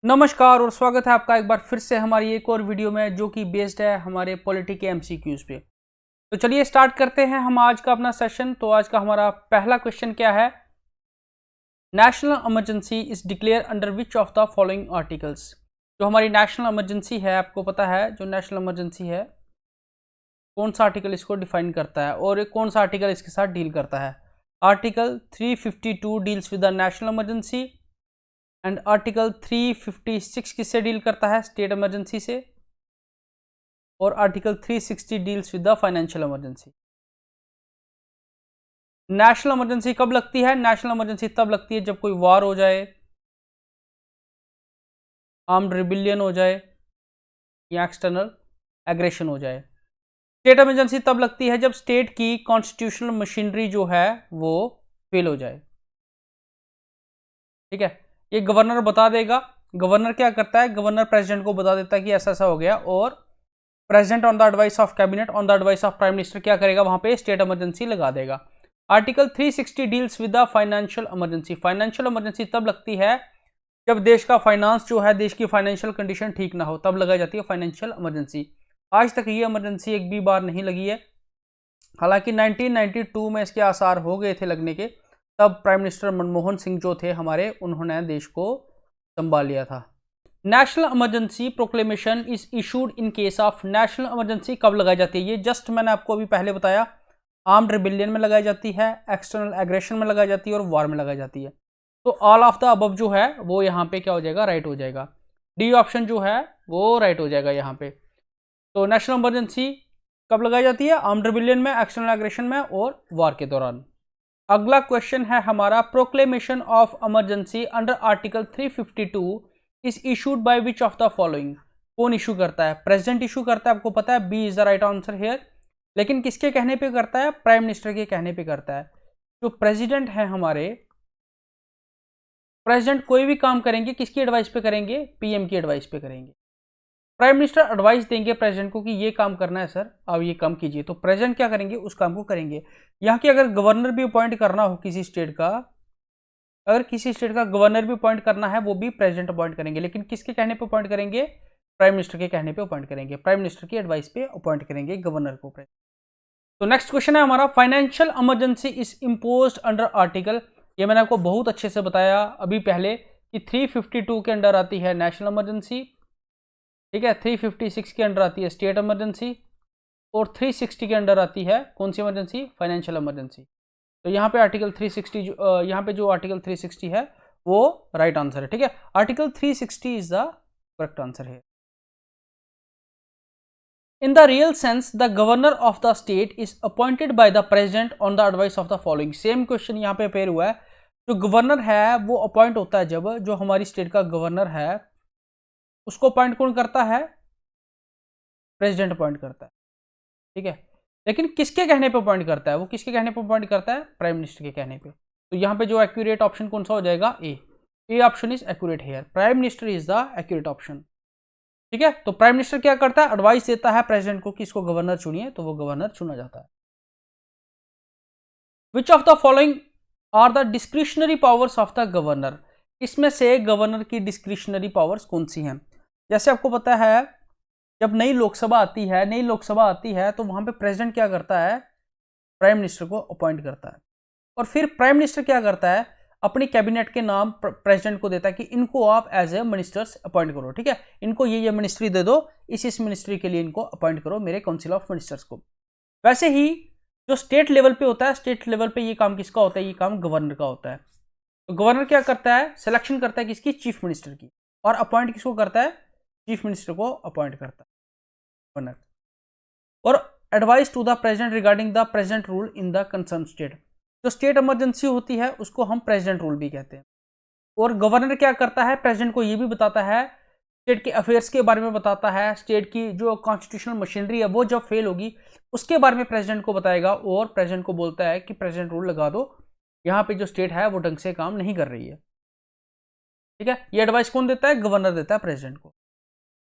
नमस्कार और स्वागत है आपका एक बार फिर से हमारी एक और वीडियो में जो कि बेस्ड है हमारे पॉलिटी के एमसीक्यूज पे। तो चलिए स्टार्ट करते हैं हम आज का अपना सेशन। तो आज का हमारा पहला क्वेश्चन क्या है, national emergency is declare under which of the following articles. जो हमारी नेशनल इमरजेंसी है, आपको पता है जो नेशनल इमरजेंसी है कौन सा आर्टिकल इसको डिफाइन करता है और कौन सा आर्टिकल इसके साथ डील करता है। Article 352 deals with the national emergency and article 356 किससे डील करता है, स्टेट इमरजेंसी से, और article 360 deals with the financial emergency. National emergency कब लगती है? नेशनल इमरजेंसी तब लगती है जब कोई वार हो जाए, आर्म्ड रिबिलियन हो जाए या एक्सटर्नल एग्रेशन हो जाए। स्टेट इमरजेंसी तब लगती है जब स्टेट की कॉन्स्टिट्यूशनल मशीनरी जो है वो फेल हो जाए। ठीक है, ये गवर्नर बता देगा। गवर्नर क्या करता है, गवर्नर प्रेसिडेंट को बता देता है कि ऐसा ऐसा हो गया, और president on the advice of cabinet on the advice of prime minister क्या करेगा, वहां पे स्टेट इमरजेंसी लगा देगा। Article 360 deals with the financial emergency. Financial emergency तब लगती है जब देश का फाइनेंस जो है, देश की फाइनेंशियल कंडीशन ठीक ना हो, तब लगाई जाती है फाइनेंशियल इमरजेंसी। आज तक ये इमरजेंसी एक भी बार नहीं लगी है। हालांकि 1992 में इसके आसार हो गए थे लगने के, तब प्राइम मिनिस्टर मनमोहन सिंह जो थे हमारे, उन्होंने देश को संभाल लिया था। National emergency proclamation is issued in case of. National emergency कब लगाई जाती है? ये जस्ट मैंने आपको अभी पहले बताया, आर्म्ड रिबिलियन में लगाई जाती है, एक्सटर्नल एग्रेशन में लगाई जाती है और वॉर में लगाई जाती है। तो ऑल ऑफ द अबव जो है वो यहाँ पे क्या हो जाएगा, राइट हो जाएगा। डी ऑप्शन जो है वो राइट हो जाएगा यहाँ पे। तो नेशनल इमरजेंसी कब लगाई जाती है? आर्म्ड रिबिलियन में, एक्सटर्नल एग्रेशन में और वॉर के दौरान। अगला क्वेश्चन है हमारा, proclamation of emergency under article 352 is issued by which of the following. कौन इशू करता है? प्रेसिडेंट इशू करता है, आपको पता है, B is the right answer here. लेकिन किसके कहने पे करता है? प्राइम मिनिस्टर के कहने पे करता है। जो प्रेसिडेंट है हमारे, प्रेसिडेंट कोई भी काम करेंगे किसकी एडवाइस पे करेंगे? पीएम की एडवाइस पे करेंगे। प्राइम मिनिस्टर एडवाइस देंगे प्रेसिडेंट को कि ये काम करना है सर, अब ये काम कीजिए, तो प्रेसिडेंट क्या करेंगे, उस काम को करेंगे। यहाँ की अगर गवर्नर भी अपॉइंट करना हो किसी स्टेट का, अगर किसी स्टेट का गवर्नर भी अपॉइंट करना है, वो भी प्रेसिडेंट अपॉइंट करेंगे। लेकिन किसके कहने पे अपॉइंट करेंगे? प्राइम मिनिस्टर के कहने पे अपॉइंट करेंगे, प्राइम मिनिस्टर की एडवाइस पे अपॉइंट करेंगे गवर्नर को। तो नेक्स्ट क्वेश्चन है हमारा, financial emergency is imposed under article. ये मैंने आपको बहुत अच्छे से बताया अभी पहले कि 352 के अंडर आती है नेशनल इमरजेंसी, ठीक है, 356 के अंडर आती है स्टेट इमरजेंसी, और 360 के अंडर आती है कौन सी इमरजेंसी? Financial emergency. तो यहाँ पे आर्टिकल 360 यहाँ पे जो आर्टिकल 360 है वो राइट आंसर है। ठीक है, article 360 is the correct answer है। In the real sense the governor of the state is appointed by the president on the advice of the following. Same question यहाँ पे अपेयर हुआ है। जो गवर्नर है वो अपॉइंट होता है जब जो हमारी स्टेट का गवर्नर है उसको अपॉइंट कौन करता है? प्रेसिडेंट अपॉइंट करता है। ठीक है, लेकिन किसके कहने पे अपॉइंट करता है? वो किसके कहने पे अपॉइंट करता है? प्राइम मिनिस्टर के कहने पे। तो यहाँ पे जो एक्यूरेट ऑप्शन कौन सा हो जाएगा? A option is accurate here, prime minister is the accurate option. ठीक है, तो प्राइम मिनिस्टर क्या करता है? एडवाइस देता है प्रेसिडेंट को कि इसको गवर्नर चुनिए, तो वो गवर्नर चुना जाता है। Which of the following are the discretionary powers of the governor. इसमें से गवर्नर की डिस्क्रिशनरी पावर्स कौन सी हैं? जैसे आपको पता है, जब नई लोकसभा आती है तो वहां पे प्रेसिडेंट क्या करता है? प्राइम मिनिस्टर को अपॉइंट करता है, और फिर प्राइम मिनिस्टर क्या करता है? अपनी कैबिनेट के नाम प्रेसिडेंट को देता है कि इनको आप एज ए मिनिस्टर्स अपॉइंट करो। ठीक है, इनको ये मिनिस्ट्री दे दो, इस मिनिस्ट्री के लिए इनको अपॉइंट करो मेरे काउंसिल ऑफ मिनिस्टर्स को। वैसे ही जो स्टेट लेवल पे होता है, स्टेट लेवल पे ये काम किसका होता है? ये काम गवर्नर का होता है। तो गवर्नर क्या करता है? सिलेक्शन करता है किसकी? चीफ मिनिस्टर की। और अपॉइंट किसको करता है? चीफ मिनिस्टर को अपॉइंट करता है गवर्नर। और advice to the president regarding the present rule in the concern state. जो स्टेट इमरजेंसी होती है उसको हम प्रेसिडेंट रूल भी कहते हैं। और गवर्नर क्या करता है? प्रेसिडेंट को ये भी बताता है, स्टेट के अफेयर्स के बारे में बताता है, स्टेट की जो कॉन्स्टिट्यूशनल मशीनरी है वो जब फेल होगी उसके बारे में प्रेसिडेंट को बताएगा, और प्रेसिडेंट को बोलता है कि प्रेसिडेंट रूल लगा दो, यहाँ पे जो स्टेट है वो ढंग से काम नहीं कर रही है। ठीक है, ये एडवाइस कौन देता है? गवर्नर देता है प्रेसिडेंट को।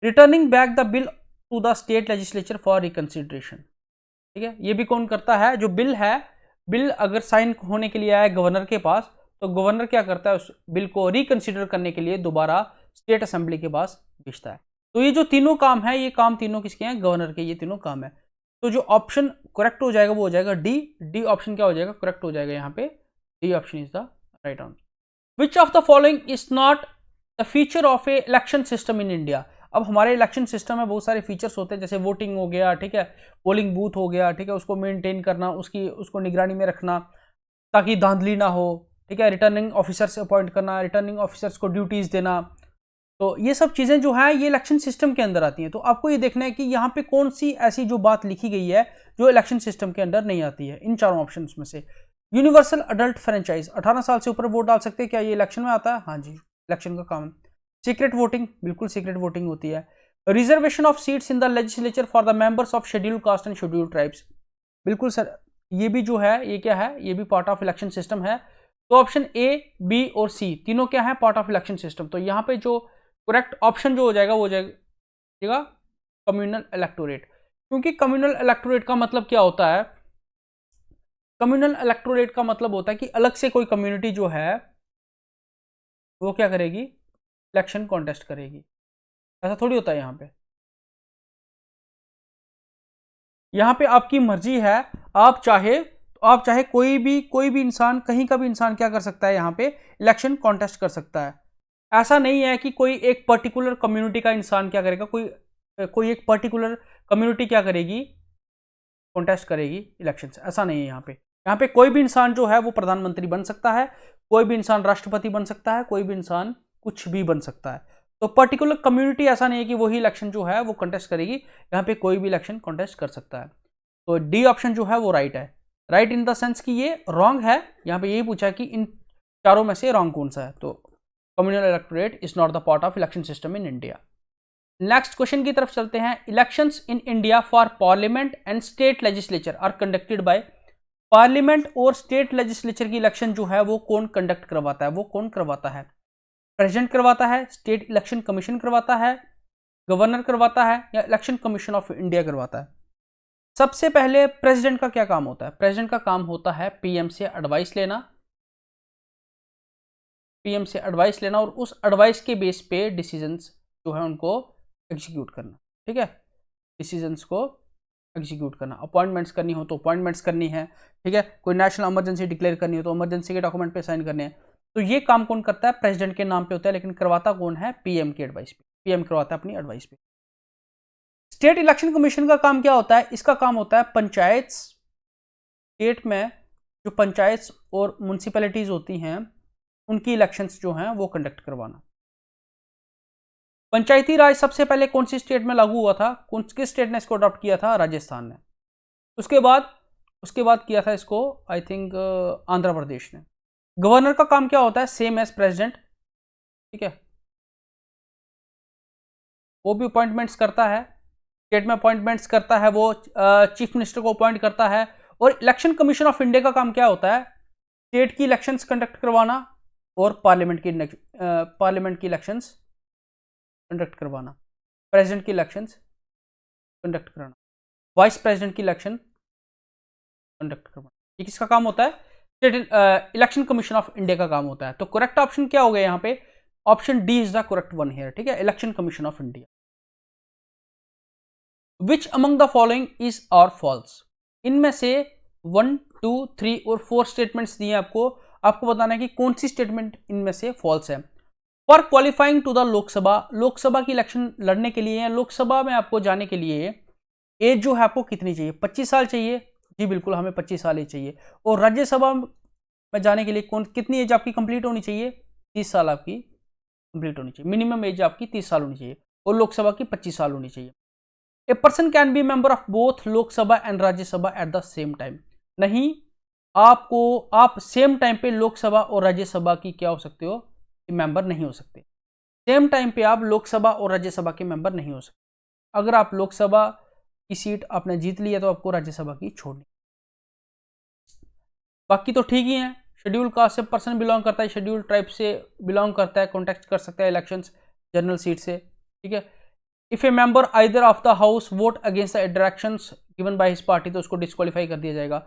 Returning back the bill to the state legislature for reconsideration. ठीक है, ये भी कौन करता है? जो बिल है, बिल अगर साइन होने के लिए आया गवर्नर के पास, तो गवर्नर क्या करता है? उस बिल को रिकंसिडर करने के लिए दोबारा स्टेट असेंबली के पास भेजता है। तो ये जो तीनों काम है, ये काम तीनों किसके हैं? गवर्नर के, ये तीनों काम है। तो जो ऑप्शन करेक्ट हो जाएगा वो हो जाएगा डी। डी ऑप्शन क्या हो जाएगा? करेक्ट हो जाएगा यहाँ पे। D option is the right answer. Which of the following is not the feature of A election system in India? अब हमारे इलेक्शन सिस्टम में बहुत सारे फीचर्स होते हैं, जैसे वोटिंग हो गया, ठीक है, पोलिंग बूथ हो गया, ठीक है, उसको मेंटेन करना, उसको निगरानी में रखना ताकि धांधली ना हो, ठीक है, रिटर्निंग ऑफिसर्स अपॉइंट करना, रिटर्निंग ऑफिसर्स को ड्यूटीज देना। तो ये सब चीज़ें जो है ये इलेक्शन सिस्टम के अंदर आती हैं। तो आपको ये देखना है कि यहाँ पे कौन सी ऐसी जो बात लिखी गई है जो इलेक्शन सिस्टम के अंदर नहीं आती है इन चारों ऑप्शन में से। यूनिवर्सल अडल्ट फ्रेंचाइज, 18 साल से ऊपर वोट डाल सकते हैं, क्या ये इलेक्शन में आता है? हाँ जी, इलेक्शन का काम। सीक्रेट वोटिंग, बिल्कुल सीक्रेट वोटिंग होती है। Reservation of seats in the legislature for the members of schedule caste and schedule tribes, बिल्कुल सर, ये भी जो है ये क्या है? ये भी पार्ट ऑफ इलेक्शन सिस्टम है। तो ऑप्शन ए, बी और सी तीनों क्या है? Part of election system. तो यहाँ पे जो करेक्ट ऑप्शन जो हो जाएगा वो हो जाएगा कम्युनल इलेक्टोरेट। क्योंकि कम्युनल इलेक्टोरेट का मतलब क्या होता है? कम्युनल इलेक्टोरेट का मतलब होता है कि अलग से कोई कम्युनिटी जो है वो क्या करेगी? इलेक्शन कॉन्टेस्ट करेगी। ऐसा थोड़ी होता है यहाँ पे। यहाँ पे आपकी मर्जी है, आप चाहे कोई भी इंसान, कहीं का भी इंसान क्या कर सकता है? यहाँ पे इलेक्शन कॉन्टेस्ट कर सकता है। ऐसा नहीं है कि कोई एक पर्टिकुलर कम्युनिटी का इंसान क्या करेगा, कोई एक पर्टिकुलर कम्युनिटी क्या करेगी? कॉन्टेस्ट करेगी इलेक्शन। ऐसा नहीं है यहाँ पे कोई भी इंसान जो है वो प्रधानमंत्री बन सकता है, कोई भी इंसान राष्ट्रपति बन सकता है, कोई भी इंसान कुछ भी बन सकता है। तो पर्टिकुलर कम्युनिटी ऐसा नहीं है कि वही इलेक्शन जो है वो कंटेस्ट करेगी, यहाँ पे कोई भी इलेक्शन कंटेस्ट कर सकता है। तो डी ऑप्शन जो है वो राइट है। राइट इन द सेंस कि ये रॉन्ग है। यहाँ पे यही पूछा है कि इन चारों में से रॉन्ग कौन सा है। तो communal electorate is not the part of election system in India. Next question की तरफ चलते हैं। Elections in India for parliament and state legislature are conducted by, parliament और स्टेट लेजिस्लेचर की इलेक्शन जो है वो कौन कंडक्ट करवाता है? वो कौन करवाता है? प्रेसिडेंट करवाता है, स्टेट इलेक्शन कमीशन करवाता है, गवर्नर करवाता है, या इलेक्शन कमीशन ऑफ इंडिया करवाता है? सबसे पहले प्रेसिडेंट का क्या काम होता है? प्रेसिडेंट का काम होता है पीएम से एडवाइस लेना, पीएम से एडवाइस लेना और उस एडवाइस के बेस पे डिसीजंस जो है उनको एग्जीक्यूट करना। ठीक है, डिसीजंस को एग्जीक्यूट करना। अपॉइंटमेंट्स करनी हो तो अपॉइंटमेंट्स करनी है, ठीक है, कोई नेशनल इमरजेंसी डिक्लेयर करनी हो तो इमरजेंसी के डॉक्यूमेंट पे साइन करने हैं। तो ये काम कौन करता है? प्रेसिडेंट के नाम पे होता है, लेकिन करवाता कौन है? पीएम की एडवाइस पे। पीएम करवाता है अपनी एडवाइस पे। स्टेट इलेक्शन कमीशन का काम क्या होता है? इसका काम होता है पंचायत, स्टेट में जो पंचायत और म्यूनिसिपैलिटीज होती हैं उनकी इलेक्शंस जो हैं वो कंडक्ट करवाना। पंचायती राज सबसे पहले कौन सी स्टेट में लागू हुआ था? किस स्टेट ने इसको अडॉप्ट किया था? राजस्थान ने। उसके बाद किया था इसको आई थिंक आंध्र प्रदेश ने। गवर्नर का काम क्या होता है? सेम एज प्रेसिडेंट, ठीक है, वो भी अपॉइंटमेंट्स करता है, स्टेट में अपॉइंटमेंट्स करता है, वो चीफ मिनिस्टर को अपॉइंट करता है। और इलेक्शन कमीशन ऑफ इंडिया का काम क्या होता है? स्टेट की इलेक्शंस कंडक्ट करवाना और पार्लियामेंट की इलेक्शंस कंडक्ट करवाना, प्रेसिडेंट की इलेक्शंस कंडक्ट कराना, वाइस प्रेसिडेंट की इलेक्शन कंडक्ट करवाना। ये किसका काम होता है? State election commission of India का काम होता है। तो करेक्ट ऑप्शन क्या हो गया यहाँ पे? Option D is the correct one here, ठीक है, election commission of India. Which among the following is और फॉल्स? इनमें से 1, 2, 3 और 4 स्टेटमेंट्स दिए आपको बताना है कि कौन सी स्टेटमेंट इनमें से फॉल्स है। For qualifying to the Lok Sabha की इलेक्शन लड़ने के लिए या लोकसभा में आपको जाने के लिए एज जो है आपको कितनी चाहिए? 25 साल चाहिए? जी बिल्कुल, हमें 25 साल ही चाहिए। और राज्यसभा में जाने के लिए कितनी एज आपकी कंप्लीट होनी चाहिए? 30 साल आपकी कंप्लीट होनी चाहिए। मिनिमम एज आपकी 30 साल होनी चाहिए और लोकसभा की 25 साल होनी चाहिए। A person can be member of both Lok Sabha and Rajya Sabha at the same time. नहीं, आप सेम टाइम पे लोकसभा और राज्यसभा की क्या हो सकते हो? मेंबर नहीं हो सकते। सेम टाइम पे आप लोकसभा और राज्यसभा के मेंबर नहीं हो सकते। अगर आप लोकसभा की सीट आपने जीत ली है तो आपको राज्यसभा की छोड़नी। बाकी तो ठीक ही है। शेड्यूल कास्ट से पर्सन बिलोंग करता है, शेड्यूल ट्राइब से बिलोंग करता है, कॉन्टेक्ट कर सकता है इलेक्शंस जनरल सीट से, ठीक है। If A member either of the house vote against the directions given by his party, तो उसको डिस्क्वालीफाई कर दिया जाएगा।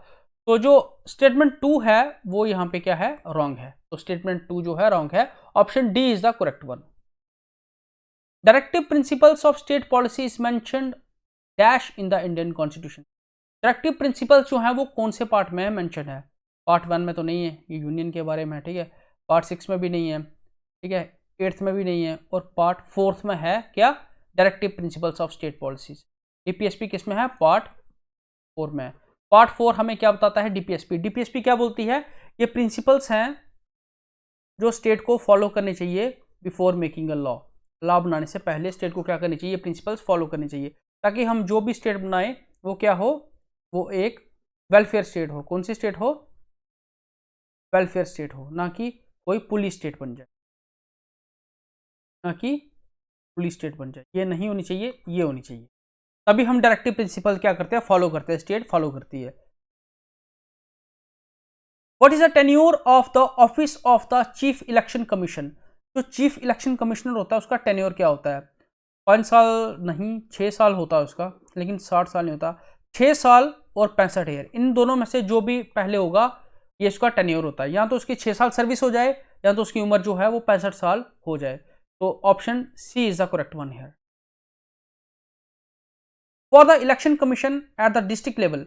तो जो स्टेटमेंट 2 है वो यहाँ पे क्या है? रॉन्ग है। तो स्टेटमेंट 2 जो है रॉन्ग है। Option D is the correct one. Directive principles of state policy is mentioned dash in the Indian constitution. Directive principles जो है वो कौन से पार्ट में मेंशन है? पार्ट 1 में तो नहीं है, ये यूनियन के बारे में है, ठीक है। पार्ट 6 में भी नहीं है, ठीक है। 8th में भी नहीं है, और पार्ट 4th में है क्या? Directive principles of state policies. DPSP किस में है? पार्ट 4 में। पार्ट 4 हमें क्या बताता है? डीपीएसपी। डीपीएसपी क्या बोलती है? ये प्रिंसिपल्स हैं जो स्टेट को फॉलो करने चाहिए before making a law. Law बनाने से पहले स्टेट को क्या करनी चाहिए? प्रिंसिपल्स फॉलो करनी चाहिए, ताकि हम जो भी स्टेट बनाए वो क्या हो? वो एक वेलफेयर स्टेट हो। कौन सी स्टेट हो? वेलफेयर स्टेट हो, ना कि कोई पुलिस स्टेट बन जाए, ना कि पुलिस स्टेट बन जाए। ये नहीं होनी चाहिए, ये होनी चाहिए। तभी हम डायरेक्टिव प्रिंसिपल क्या करते हैं? फॉलो करते हैं, स्टेट फॉलो करती है। What is the tenure of the office of the chief election commission? जो चीफ इलेक्शन कमिश्नर होता है उसका टेन्योर क्या होता है? 5 साल नहीं, 6 साल होता है उसका, लेकिन 60 साल नहीं होता। 6 साल और 65 ईयर, इन दोनों में से जो भी पहले होगा ये इसका टेन्योर होता है। या तो उसकी 6 साल सर्विस हो जाए, या तो उसकी उम्र जो है वो 65 साल हो जाए। तो option C is the correct one here. For the election commission at the district level,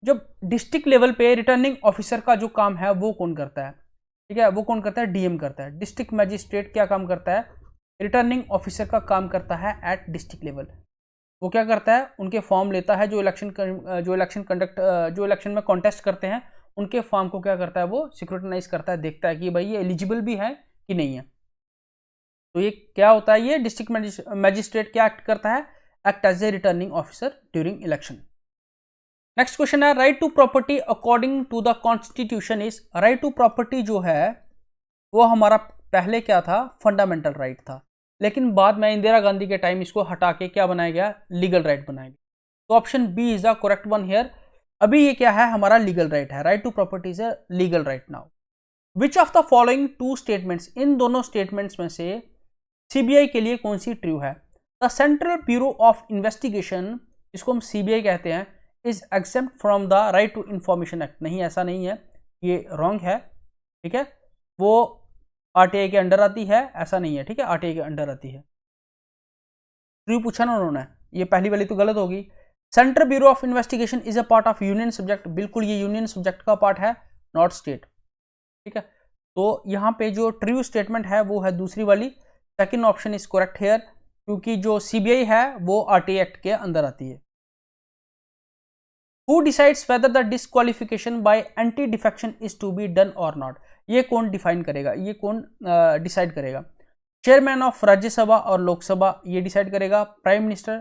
जब डिस्ट्रिक्ट लेवल पे रिटर्निंग ऑफिसर का जो काम है वो कौन करता है? ठीक है, वो कौन करता है? डीएम करता है। डिस्ट्रिक्ट मैजिस्ट्रेट क्या काम करता है? रिटर्निंग ऑफिसर का काम करता है एट डिस्ट्रिक्ट लेवल। वो क्या करता है? उनके फॉर्म लेता है, जो इलेक्शन में कॉन्टेस्ट करते हैं उनके फॉर्म को क्या करता है? वो सिक्योरिटाइज करता है, देखता है कि भाई ये एलिजिबल भी है कि नहीं है। तो ये क्या होता है? ये डिस्ट्रिक्ट मैजिस्ट्रेट क्या एक्ट करता है? Act as a returning officer during election. Next question है, right to property according to the constitution is. Right to property जो है वो हमारा पहले क्या था? फंडामेंटल राइट था, लेकिन बाद में इंदिरा गांधी के टाइम इसको हटा के क्या बनाया गया? लीगल राइट बनाया गया। तो option B is the correct one here. अभी ये क्या है? हमारा लीगल राइट है। Right to property is a legal right now. Which of the following two statements, इन दोनों स्टेटमेंट्स में से सीबीआई के लिए कौन सी ट्रू है? The Central Bureau of Investigation, जिसको हम सीबीआई कहते हैं, is exempt from the Right to Information Act. नहीं, ऐसा नहीं है, ये रॉन्ग है, ठीक है। वो आरटीआई के अंडर आती है, ऐसा नहीं है, ठीक है। आरटीआई के अंडर आती है। ट्रू पूछा ना उन्होंने, ये पहली वाली तो गलत होगी। Central Bureau of investigation is a part of union subject, बिल्कुल ये यूनियन सब्जेक्ट का पार्ट है, नॉट स्टेट, ठीक है। तो यहाँ पे जो ट्रू स्टेटमेंट है वो है दूसरी वाली। Second option is correct here, क्योंकि जो सीबीआई है वो आरटीआई एक्ट के अंदर आती है। Who decides whether the disqualification by anti defection is to be done or not? ये कौन डिफाइन करेगा? ये कौन डिसाइड करेगा? चेयरमैन ऑफ राज्यसभा और लोकसभा ये डिसाइड करेगा, प्राइम मिनिस्टर,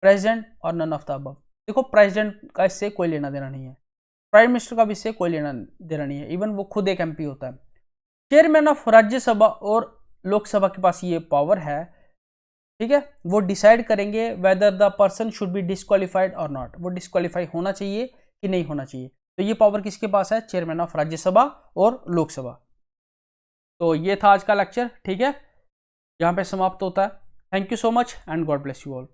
प्रेसिडेंट, और नन ऑफ द अबव। देखो, प्रेसिडेंट का इससे कोई लेना देना नहीं है, प्राइम मिनिस्टर का भी इससे कोई लेना देना नहीं है, इवन वो खुद एक एमपी होता है। चेयरमैन ऑफ राज्यसभा और लोकसभा के पास ये पावर है, ठीक है। वो डिसाइड करेंगे whether the person should be disqualified और नॉट, वो डिस्क्वालीफाई होना चाहिए कि नहीं होना चाहिए। तो ये पावर किसके पास है? चेयरमैन ऑफ राज्यसभा और लोकसभा। तो ये था आज का लेक्चर, ठीक है, यहाँ पे समाप्त होता है। Thank you so much and God bless you all.